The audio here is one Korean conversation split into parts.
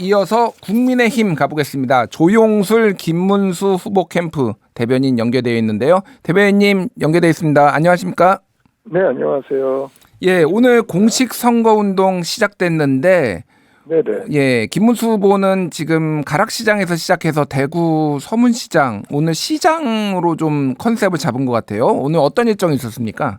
이어서 국민의힘 가보겠습니다. 조용술, 김문수 후보 캠프 대변인 연결되어 있는데요. 대변인님 연결되어 있습니다. 안녕하십니까? 네, 안녕하세요. 예, 오늘 공식 선거운동 시작됐는데, 네네. 예, 김문수 후보는 지금 가락시장에서 시작해서 대구 서문시장, 오늘 시장으로 좀 컨셉을 잡은 것 같아요. 오늘 어떤 일정이 있었습니까?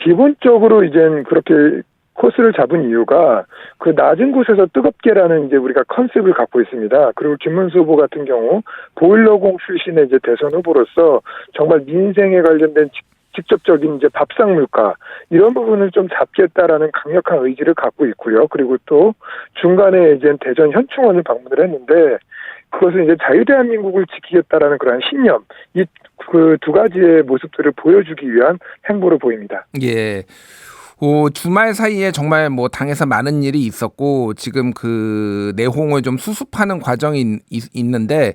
기본적으로 이젠 그렇게 코스를 잡은 이유가 그 낮은 곳에서 뜨겁게라는 이제 우리가 컨셉을 갖고 있습니다. 그리고 김문수 후보 같은 경우 보일러공 출신의 이제 대선 후보로서 정말 민생에 관련된 직접적인 이제 밥상 물가 이런 부분을 좀 잡겠다라는 강력한 의지를 갖고 있고요. 그리고 또 중간에 이제 대전 현충원을 방문을 했는데 그것은 이제 자유대한민국을 지키겠다라는 그런 신념, 이 그 두 가지의 모습들을 보여주기 위한 행보로 보입니다. 예. 주말 사이에 정말 뭐 당에서 많은 일이 있었고 지금 그 내홍을 좀 수습하는 과정이 있는데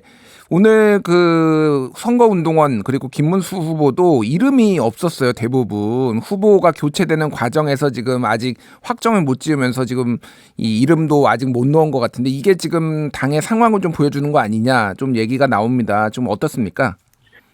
오늘 그 선거운동원 그리고 김문수 후보도 이름이 없었어요. 대부분 후보가 교체되는 과정에서 지금 아직 확정을 못 지으면서 지금 이 이름도 아직 못 넣은 것 같은데 이게 지금 당의 상황을 좀 보여주는 거 아니냐 좀 얘기가 나옵니다. 좀 어떻습니까?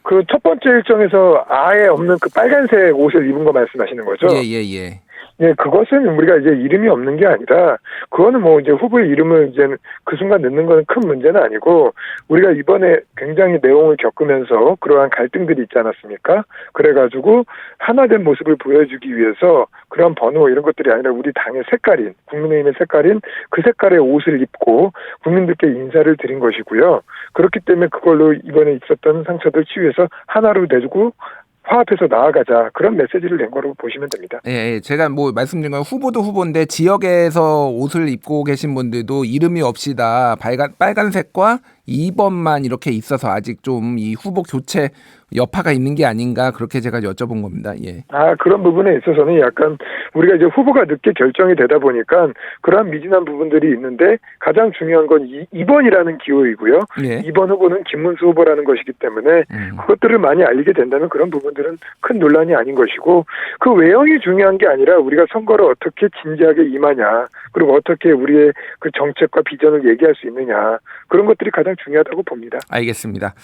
그 첫 번째 일정에서 아예 없는 그 빨간색 옷을 입은 거 말씀하시는 거죠? 예. 네, 그것은 우리가 이제 이름이 없는 게 아니라, 그거는 뭐 이제 후보의 이름을 이제 그 순간 넣는 건 큰 문제는 아니고, 우리가 이번에 굉장히 내용을 겪으면서 그러한 갈등들이 있지 않았습니까? 그래가지고 하나된 모습을 보여주기 위해서 그런 번호 이런 것들이 아니라 우리 당의 색깔인, 국민의힘의 색깔인 그 색깔의 옷을 입고 국민들께 인사를 드린 것이고요. 그렇기 때문에 그걸로 이번에 있었던 상처들 치유해서 하나로 내주고 화합해서 나아가자 그런 메시지를 낸 거로 보시면 됩니다. 예, 제가 뭐 말씀드린 건 후보도 후보인데 지역에서 옷을 입고 계신 분들도 이름이 없이 다 빨간색과 2번만 이렇게 있어서 아직 좀 이 후보 교체 여파가 있는 게 아닌가 그렇게 제가 여쭤본 겁니다. 예. 그런 부분에 있어서는 약간 우리가 이제 후보가 늦게 결정이 되다 보니까 그러한 미진한 부분들이 있는데 가장 중요한 건 2번이라는 기호이고요. 예. 2번 후보는 김문수 후보라는 것이기 때문에 그것들을 많이 알리게 된다면 그런 부분들은 큰 논란이 아닌 것이고 그 외형이 중요한 게 아니라 우리가 선거를 어떻게 진지하게 임하냐 그리고 어떻게 우리의 그 정책과 비전을 얘기할 수 있느냐 그런 것들이 가장 중요하다고 봅니다. 알겠습니다.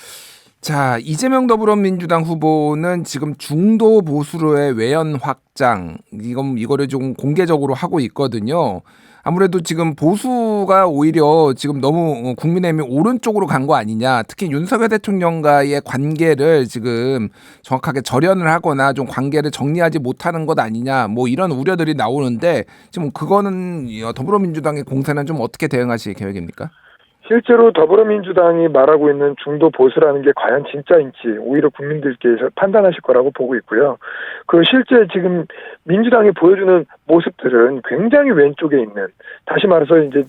자, 이재명 더불어민주당 후보는 지금 중도 보수로의 외연 확장 이거를 좀 공개적으로 하고 있거든요. 아무래도 지금 보수가 오히려 지금 너무 국민의힘이 오른쪽으로 간 거 아니냐. 특히 윤석열 대통령과의 관계를 지금 정확하게 절연을 하거나 좀 관계를 정리하지 못하는 것 아니냐. 뭐 이런 우려들이 나오는데 지금 그거는 더불어민주당의 공세는 좀 어떻게 대응하실 계획입니까? 실제로 더불어민주당이 말하고 있는 중도 보수라는 게 과연 진짜인지 오히려 국민들께서 판단하실 거라고 보고 있고요. 그 실제 지금 민주당이 보여주는 모습들은 굉장히 왼쪽에 있는 다시 말해서 이제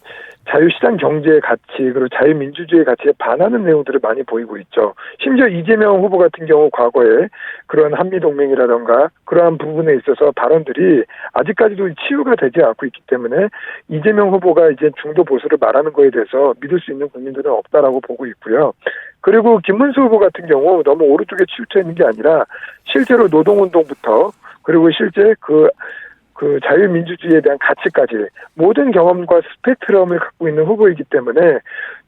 자유시장 경제의 가치 그리고 자유민주주의의 가치에 반하는 내용들을 많이 보이고 있죠. 심지어 이재명 후보 같은 경우 과거에 그런 한미동맹이라던가 그러한 부분에 있어서 발언들이 아직까지도 치유가 되지 않고 있기 때문에 이재명 후보가 이제 중도 보수를 말하는 거에 대해서 믿을 수 있는 국민들은 없다라고 보고 있고요. 그리고 김문수 후보 같은 경우 너무 오른쪽에 치우쳐 있는 게 아니라 실제로 노동운동부터 그리고 실제 그 자유민주주의에 대한 가치까지 모든 경험과 스펙트럼을 갖고 있는 후보이기 때문에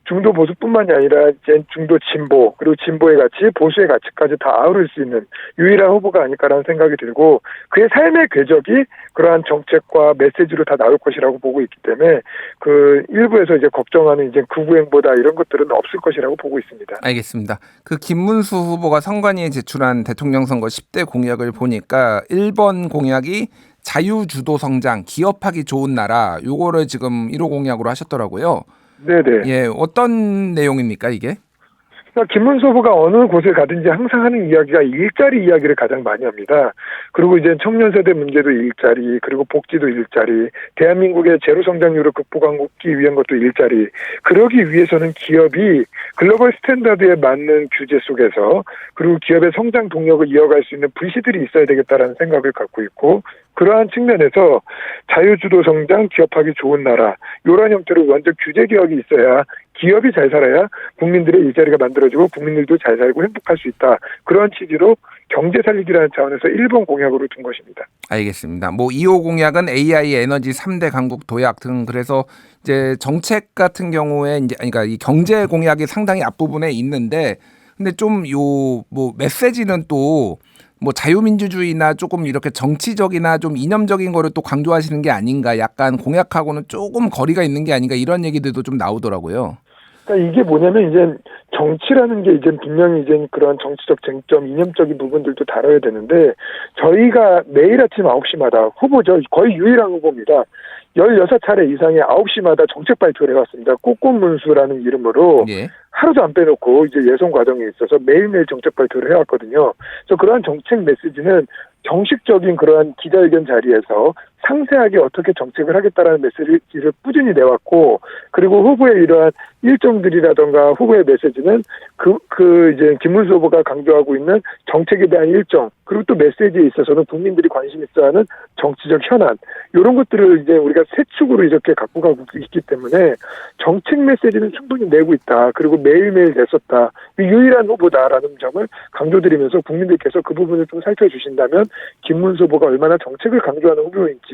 중도 보수뿐만이 아니라 이제 중도 진보 그리고 진보의 가치, 보수의 가치까지 다 아우를 수 있는 유일한 후보가 아닐까라는 생각이 들고 그의 삶의 궤적이 그러한 정책과 메시지로 다 나올 것이라고 보고 있기 때문에 그 일부에서 이제 걱정하는 이제 극우행보다 이런 것들은 없을 것이라고 보고 있습니다. 알겠습니다. 그 김문수 후보가 선관위에 제출한 대통령 선거 10대 공약을 보니까 1번 공약이 자유주도 성장, 기업하기 좋은 나라, 요거를 지금 1호 공약으로 하셨더라고요. 네네. 예, 어떤 내용입니까, 이게? 그러니까 김문수 후보가 어느 곳에 가든지 항상 하는 이야기가 일자리 이야기를 가장 많이 합니다. 그리고 이제 청년 세대 문제도 일자리, 그리고 복지도 일자리, 대한민국의 제로 성장률을 극복하기 위한 것도 일자리. 그러기 위해서는 기업이 글로벌 스탠다드에 맞는 규제 속에서 그리고 기업의 성장 동력을 이어갈 수 있는 불씨들이 있어야 되겠다라는 생각을 갖고 있고 그러한 측면에서 자유주도 성장, 기업하기 좋은 나라 이런 형태로 먼저 규제 개혁이 있어야 기업이 잘 살아야 국민들의 일자리가 만들어지고 국민들도 잘 살고 행복할 수 있다. 그런 취지로 경제 살리기라는 차원에서 1번 공약으로 둔 것입니다. 알겠습니다. 뭐 2호 공약은 AI, 에너지 3대 강국 도약 등 그래서 이제 정책 같은 경우에 이제 그러니까 이 경제 공약이 상당히 앞부분에 있는데 근데 좀 요 뭐 메시지는 또 뭐 자유민주주의나 조금 이렇게 정치적이나 좀 이념적인 거를 또 강조하시는 게 아닌가 약간 공약하고는 조금 거리가 있는 게 아닌가 이런 얘기들도 좀 나오더라고요. 그러니까 이게 뭐냐면 이제 정치라는 게 이제 분명히 이제 그런 정치적 쟁점, 이념적인 부분들도 다뤄야 되는데 저희가 매일 아침 9시마다 후보죠. 거의 유일한 후보입니다. 16차례 이상의 9시마다 정책 발표를 해왔습니다. 꽃꽃문수라는 이름으로 예. 하루도 안 빼놓고 이제 예선 과정에 있어서 매일매일 정책 발표를 해왔거든요. 그래서 그러한 정책 메시지는 정식적인 그러한 기자회견 자리에서 상세하게 어떻게 정책을 하겠다라는 메시지를 꾸준히 내왔고, 그리고 후보의 이러한 일정들이라던가 후보의 메시지는 이제 김문수 후보가 강조하고 있는 정책에 대한 일정, 그리고 또 메시지에 있어서는 국민들이 관심 있어 하는 정치적 현안, 이런 것들을 이제 우리가 세 축으로 이렇게 갖고 가고 있기 때문에 정책 메시지는 충분히 내고 있다. 그리고 매일매일 냈었다. 유일한 후보다라는 점을 강조드리면서 국민들께서 그 부분을 좀 살펴주신다면 김문수 후보가 얼마나 정책을 강조하는 후보인지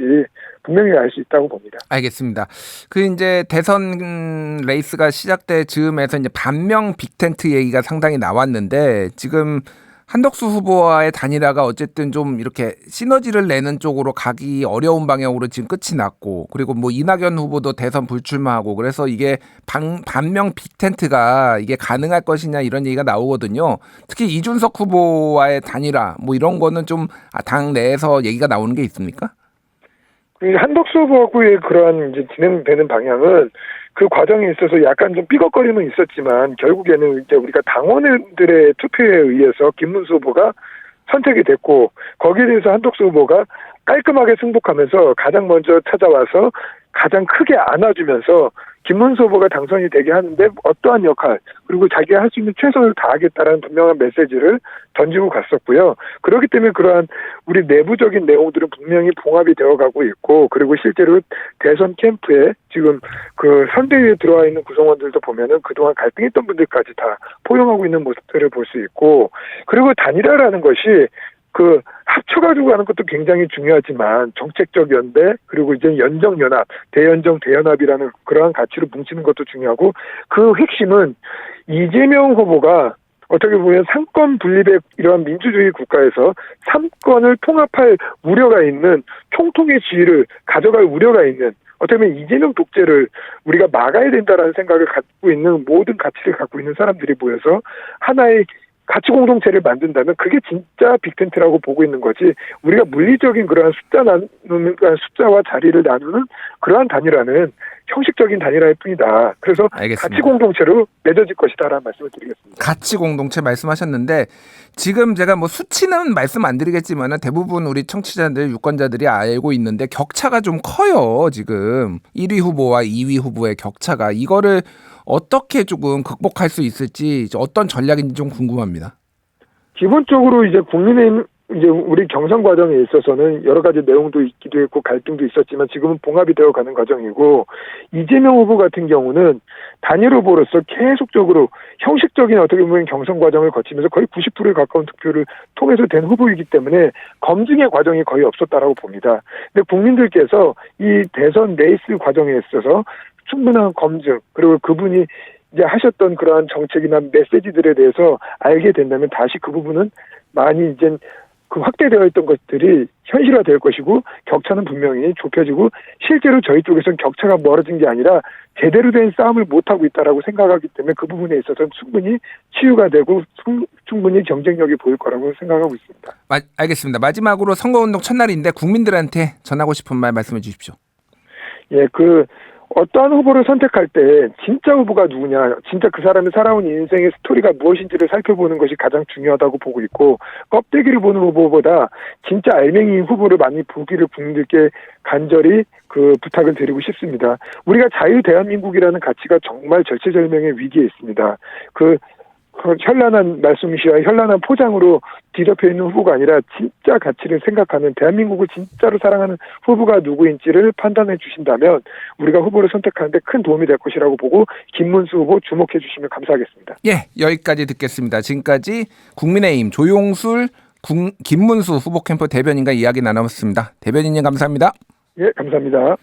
분명히 알 수 있다고 봅니다. 알겠습니다. 그 이제 대선 레이스가 시작될 즈음에서 이제 반명 빅텐트 얘기가 상당히 나왔는데 지금 한덕수 후보와의 단일화가 어쨌든 좀 이렇게 시너지를 내는 쪽으로 가기 어려운 방향으로 지금 끝이 났고 그리고 뭐 이낙연 후보도 대선 불출마하고 그래서 이게 반명 빅텐트가 이게 가능할 것이냐 이런 얘기가 나오거든요. 특히 이준석 후보와의 단일화 뭐 이런 거는 좀 당 내에서 얘기가 나오는 게 있습니까? 한덕수 후보하고의 그러한 이제 진행되는 방향은 그 과정에 있어서 약간 좀 삐걱거림은 있었지만 결국에는 이제 우리가 당원들의 투표에 의해서 김문수 후보가 선택이 됐고 거기에 대해서 한덕수 후보가 깔끔하게 승복하면서 가장 먼저 찾아와서 가장 크게 안아주면서 김문수 후보가 당선이 되게 하는데 어떠한 역할 그리고 자기가 할 수 있는 최선을 다하겠다라는 분명한 메시지를 던지고 갔었고요. 그렇기 때문에 그러한 우리 내부적인 내용들은 분명히 봉합이 되어가고 있고 그리고 실제로 대선 캠프에 지금 그 선대위에 들어와 있는 구성원들도 보면은 그동안 갈등했던 분들까지 다 포용하고 있는 모습들을 볼 수 있고 그리고 단일화라는 것이 그 합쳐가지고 가는 것도 굉장히 중요하지만 정책적 연대 그리고 이제 연정연합, 대연정, 대연합이라는 그러한 가치로 뭉치는 것도 중요하고 그 핵심은 이재명 후보가 어떻게 보면 상권 분립의 이러한 민주주의 국가에서 3권을 통합할 우려가 있는 총통의 지위를 가져갈 우려가 있는 어떻게 보면 이재명 독재를 우리가 막아야 된다라는 생각을 갖고 있는 모든 가치를 갖고 있는 사람들이 모여서 하나의 가치 공동체를 만든다면 그게 진짜 빅텐트라고 보고 있는 거지 우리가 물리적인 그러한 숫자와 자리를 나누는 그러한 단일화는 형식적인 단일화일 뿐이다. 그래서 알겠습니다. 가치 공동체로 맺어질 것이다라는 말씀을 드리겠습니다. 가치 공동체 말씀하셨는데 지금 제가 뭐 수치는 말씀 안 드리겠지만 대부분 우리 청취자들 유권자들이 알고 있는데 격차가 좀 커요. 지금 1위 후보와 2위 후보의 격차가 이거를 어떻게 조금 극복할 수 있을지 어떤 전략인지 좀 궁금합니다. 기본적으로 이제 국민의힘 이제 우리 경선 과정에 있어서는 여러 가지 내용도 있기도 했고 갈등도 있었지만 지금은 봉합이 되어가는 과정이고 이재명 후보 같은 경우는 단일 후보로서 계속적으로 형식적인 어떻게 보면 경선 과정을 거치면서 거의 90%에 가까운 득표를 통해서 된 후보이기 때문에 검증의 과정이 거의 없었다라고 봅니다. 근데 국민들께서 이 대선 레이스 과정에 있어서 충분한 검증 그리고 그분이 이제 하셨던 그러한 정책이나 메시지들에 대해서 알게 된다면 다시 그 부분은 많이 이제 그 확대되어 있던 것들이 현실화될 것이고 격차는 분명히 좁혀지고 실제로 저희 쪽에서는 격차가 멀어진 게 아니라 제대로 된 싸움을 못하고 있다라고 생각하기 때문에 그 부분에 있어서는 충분히 치유가 되고 충분히 경쟁력이 보일 거라고 생각하고 있습니다. 알겠습니다. 마지막으로 선거운동 첫날인데 국민들한테 전하고 싶은 말 말씀해 주십시오. 예, 어떠한 후보를 선택할 때 진짜 후보가 누구냐, 진짜 그 사람이 살아온 인생의 스토리가 무엇인지를 살펴보는 것이 가장 중요하다고 보고 있고 껍데기를 보는 후보보다 진짜 알맹이 후보를 많이 보기를 국민들께 간절히 부탁을 드리고 싶습니다. 우리가 자유 대한민국이라는 가치가 정말 절체절명의 위기에 있습니다. 현란한 말씀이시와 현란한 포장으로 뒤덮여 있는 후보가 아니라 진짜 가치를 생각하는 대한민국을 진짜로 사랑하는 후보가 누구인지를 판단해 주신다면 우리가 후보를 선택하는데 큰 도움이 될 것이라고 보고 김문수 후보 주목해 주시면 감사하겠습니다. 예, 여기까지 듣겠습니다. 지금까지 국민의힘 조용술 김문수 후보 캠프 대변인과 이야기 나눴습니다. 대변인님 감사합니다. 예, 감사합니다.